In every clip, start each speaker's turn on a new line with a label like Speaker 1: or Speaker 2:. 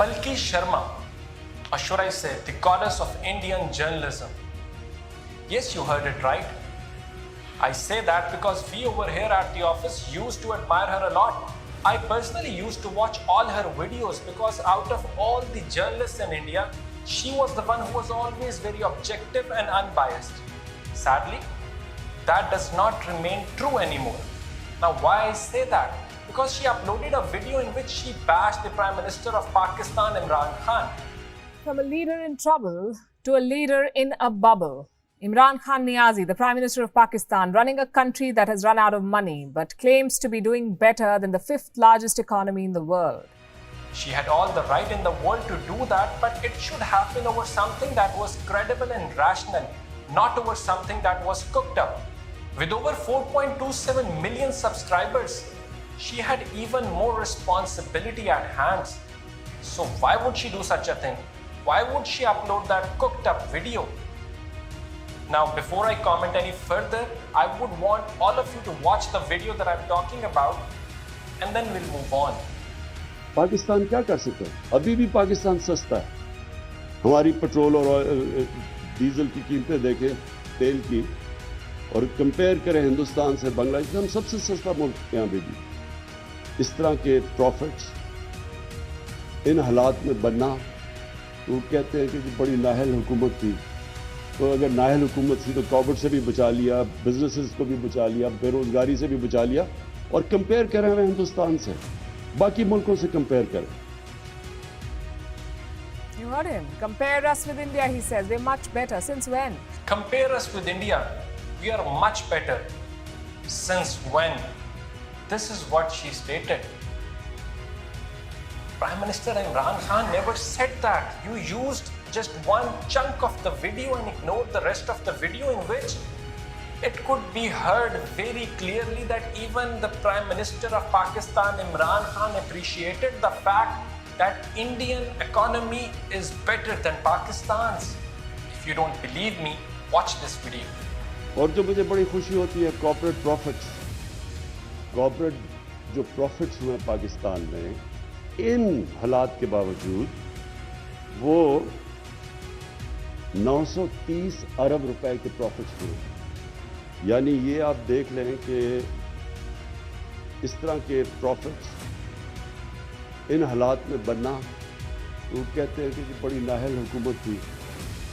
Speaker 1: Palki Sharma, or should I say, the goddess of Indian journalism. Yes, you heard it right. I say that because we over here at the office used to admire her a lot. I personally used to watch all her videos because out of all the journalists in India, she was the one who was always very objective and unbiased. Sadly, that does not remain true anymore. Now, why I say that? Because she uploaded a video in which she bashed the Prime Minister of Pakistan, Imran Khan.
Speaker 2: From a leader in trouble to a leader in a bubble. Imran Khan Niazi, the Prime Minister of Pakistan, running a country that has run out of money but claims to be doing better than the fifth largest economy in the world.
Speaker 1: She had all the right in the world to do that, but it should happen over something that was credible and rational, not over something that was cooked up. With over 4.27 million subscribers, she had even more responsibility at hand. So why would she do such a thing? Why would she upload that cooked up video? Now, before I comment any further, I would want all of you to watch the video that I'm talking about and then we'll move on.
Speaker 3: Pakistan क्या कर सकता है? अभी भी पाकिस्तान सस्ता है. हमारी petrol और डीजल की कीमतें देखें, तेल की, और कंपेयर करें हिंदुस्तान से बांग्लादेश, हम सबसे सस्ता मुल्क यहाँ पे भी. इस तरह के प्रॉफिट्स इन हालात में बनना, तो कहते हैं कि बड़ी नाहल हुकूमत थी. तो अगर नाहल हुकूमत थी तो कोविड से भी बचा लिया, बिजनेसेस को भी बचा लिया, बेरोजगारी से भी बचा लिया, और कंपेयर करें हमें हिंदुस्तान से, बाकी मुल्कों से कंपेयर करें.
Speaker 2: You heard him. Compare us with India, he says. We're much better. Since when?
Speaker 1: Compare us with India. We are much better. Since when? This is what she stated. Prime Minister Imran Khan never said that. You used just one chunk of the video and ignored the rest of the video, in which it could be heard very clearly that even the Prime Minister of Pakistan, Imran Khan, appreciated the fact that Indian economy is better than Pakistan's. If you don't believe me, watch this video.
Speaker 3: और जो मुझे बड़ी खुशी होती है, corporate जो profits हुए पाकिस्तान में, इन हालात के बावजूद वो 930 अरब रुपए के प्रॉफिट्स हुए. यानी ये आप देख लें कि इस तरह के प्रॉफिट्स इन हालात में बनना, तो कहते हैं कि बड़ी नाहल हुकूमत थी.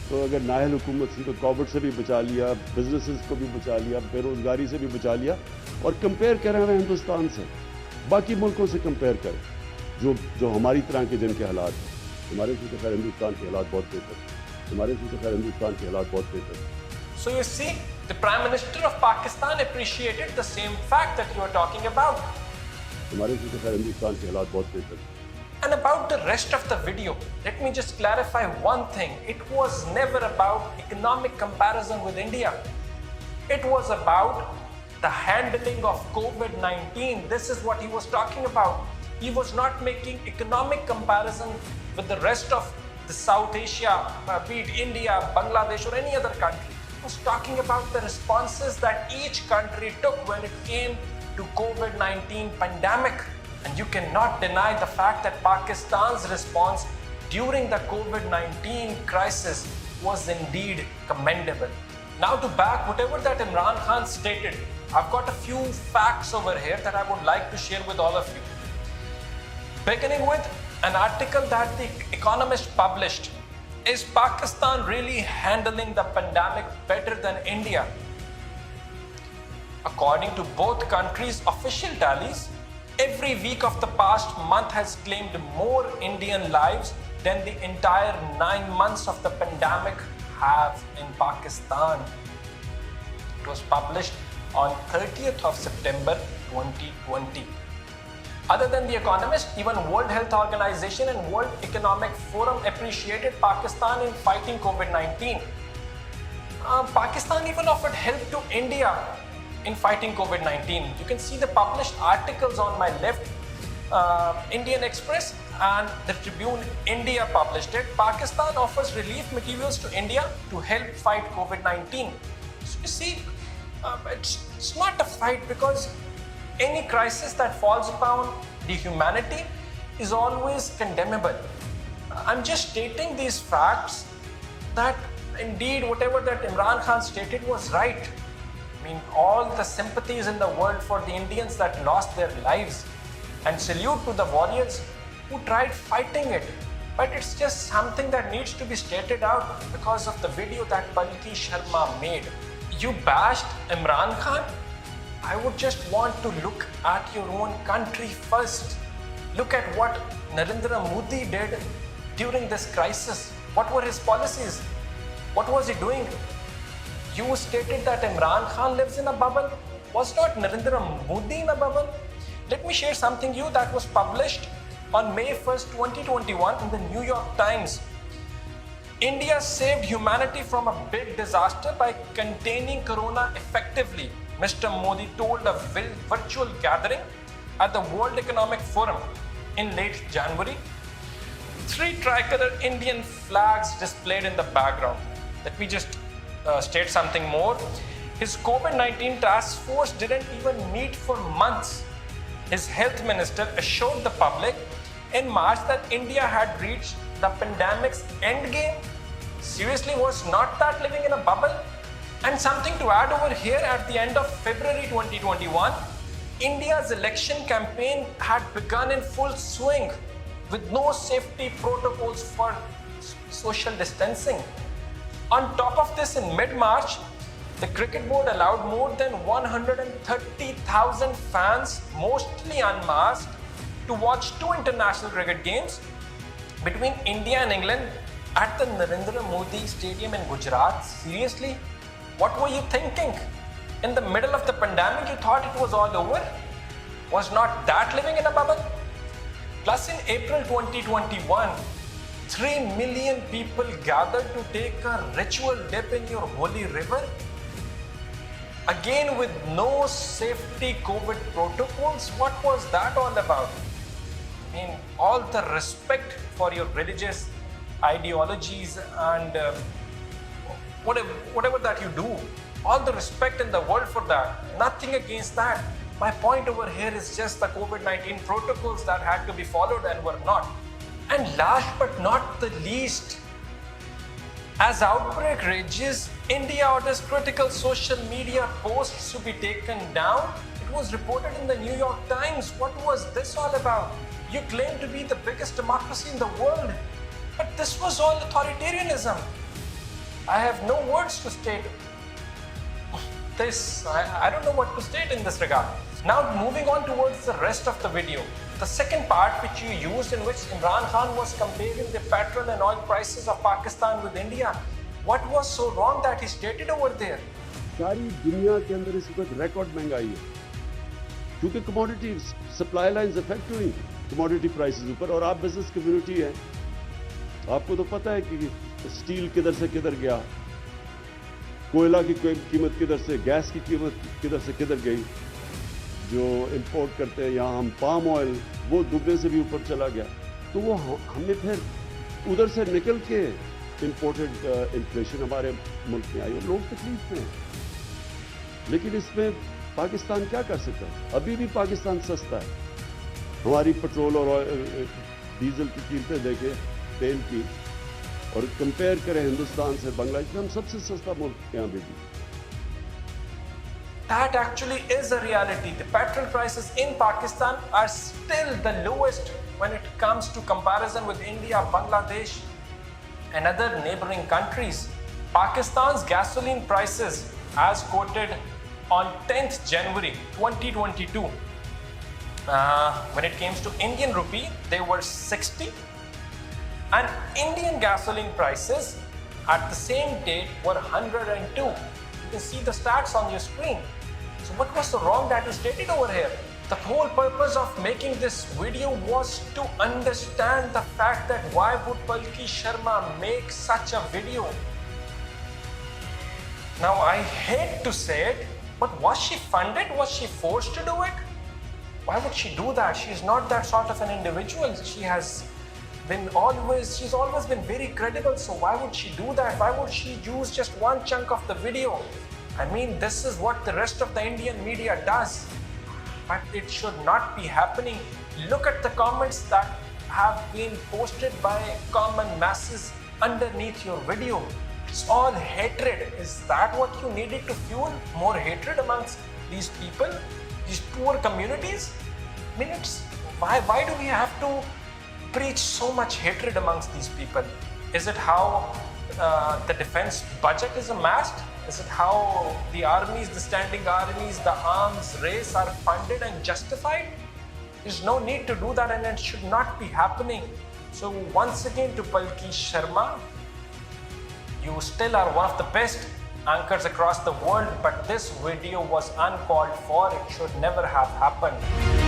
Speaker 3: तो अगर नाहल हुकूमत थी तो कोविड से भी बचा लिया, बिजनेसेस को भी बचा लिया, बेरोजगारी से भी बचा लिया, और कंपेयर करें हमें हिंदुस्तान से, बाकी मुल्कों से कंपेयर करें जो हमारी तरह के जिनके हालात हैं. हमारे से तो खैर हिंदुस्तान के हालात बहुत बेहतर.
Speaker 1: So you see, the Prime Minister of Pakistan appreciated the same fact that you are talking about.
Speaker 3: हमारे से तो खैर हिंदुस्तान के हालात बहुत बेहतर.
Speaker 1: And about the rest of the video, let me just clarify one thing. It was never about economic comparison with India. It was about the handling of COVID-19. This is what he was talking about. He was not making economic comparison with the rest of the South Asia, be it India, Bangladesh, or any other country. He was talking about the responses that each country took when it came to COVID-19 pandemic. And you cannot deny the fact that Pakistan's response during the COVID-19 crisis was indeed commendable. Now to back whatever that Imran Khan stated, I've got a few facts over here that I would like to share with all of you. Beginning with an article that The Economist published. Is Pakistan really handling the pandemic better than India? According to both countries' official tallies, every week of the past month has claimed more Indian lives than the entire 9 months of the pandemic have in Pakistan. It was published on 30th of September 2020. Other than The Economist, even World Health Organization and World Economic Forum appreciated Pakistan in fighting COVID-19. Pakistan even offered help to India in fighting COVID-19. You can see the published articles on my left. Indian Express and the Tribune India published it. Pakistan offers relief materials to India to help fight COVID-19. So you see, it's not a fight, because any crisis that falls upon the humanity is always condemnable. I'm just stating these facts that indeed whatever that Imran Khan stated was right. I mean, all the sympathies in the world for the Indians that lost their lives, and salute to the warriors who tried fighting it. But it's just something that needs to be stated out because of the video that Palki Sharma made. You bashed Imran Khan? I would just want to look at your own country first. Look at what Narendra Modi did during this crisis. What were his policies? What was he doing? You stated that Imran Khan lives in a bubble. Was not Narendra Modi in a bubble? Let me share something you that was published on May 1st, 2021 in the New York Times. India saved humanity from a big disaster by containing corona effectively, Mr. Modi told a virtual gathering at the World Economic Forum in late January. 3 tricolor Indian flags displayed in the background. Let me just state something more. His COVID-19 task force didn't even meet for months. His health minister assured the public in March that India had reached the pandemic's endgame. Seriously, was not that living in a bubble? And something to add over here, at the end of February 2021, India's election campaign had begun in full swing with no safety protocols for social distancing. On top of this, in mid-March, the cricket board allowed more than 130,000 fans, mostly unmasked, to watch 2 international cricket games between India and England at the Narendra Modi Stadium in Gujarat. Seriously? What were you thinking? In the middle of the pandemic, you thought it was all over? Was not that living in a bubble? Plus, in April 2021, 3 million people gathered to take a ritual dip in your holy river. Again, with no safety COVID protocols. What was that all about? I mean, all the respect for your religious ideologies and whatever that you do, all the respect in the world for that. Nothing against that. My point over here is just the COVID-19 protocols that had to be followed and were not. And last but not the least, as outbreak rages, India orders critical social media posts to be taken down. It was reported in the New York Times. What was this all about? You claim to be the biggest democracy in the world, but this was all authoritarianism. I have no words to state this. I don't know what to state in this regard. Now, moving on towards the rest of the video. The second part which you used, in which Imran Khan was comparing the petrol and oil prices of Pakistan with India. What was so wrong that he stated over there?
Speaker 3: सारी दुनिया के अंदर इस वक्त record महंगाई है, क्योंकि commodity supply lines affect हुई कमोडिटी प्राइसेस ऊपर। और आप बिजनेस कम्युनिटी है, आपको तो पता है कि स्टील किधर से किधर गया, कोयला की कीमत किधर से, गैस की कीमत किधर से किधर गई। जो इंपोर्ट करते हैं यहाँ हम पाम ऑयल, वो दुगने से भी ऊपर चला गया। तो वो हमें फिर उधर से निकल के इंपोर्टेड इन्फ्लेशन हमारे मुल्क में आई और लोग तकलीफ में हैं। लेकिन इसमें पाकिस्तान क्या कर सकता है? अभी भी पाकिस्तान सस्ता है। हमारी पेट्रोल और डीजल की कीमतें देखें, तेल की, और कंपेयर करें हिंदुस्तान से, बांग्लादेश में हम सबसे सस्ता मुल्क यहाँ भी।
Speaker 1: That actually is a reality. The petrol prices in Pakistan are still the lowest when it comes to comparison with India, Bangladesh, and other neighboring countries. Pakistan's gasoline prices, as quoted on 10th January 2022, when it came to Indian rupee, they were 60. And Indian gasoline prices at the same date were 102. You can see the stats on your screen. So what was so wrong that is stated over here? The whole purpose of making this video was to understand the fact that why would Palki Sharma make such a video? Now, I hate to say it, but was she funded? Was she forced to do it? Why would she do that? She is not that sort of an individual. She's always been very credible. So why would she do that? Why would she use just one chunk of the video? I mean, this is what the rest of the Indian media does. But it should not be happening. Look at the comments that have been posted by common masses underneath your video. It's all hatred. Is that what you needed to fuel more hatred amongst these people, these poor communities? I mean, why do we have to preach so much hatred amongst these people? Is it how the defense budget is amassed? Is it how the armies, the standing armies, the arms race are funded and justified? There's no need to do that, and it should not be happening. So once again to Palki Sharma, you still are one of the best anchors across the world, but this video was uncalled for. It should never have happened.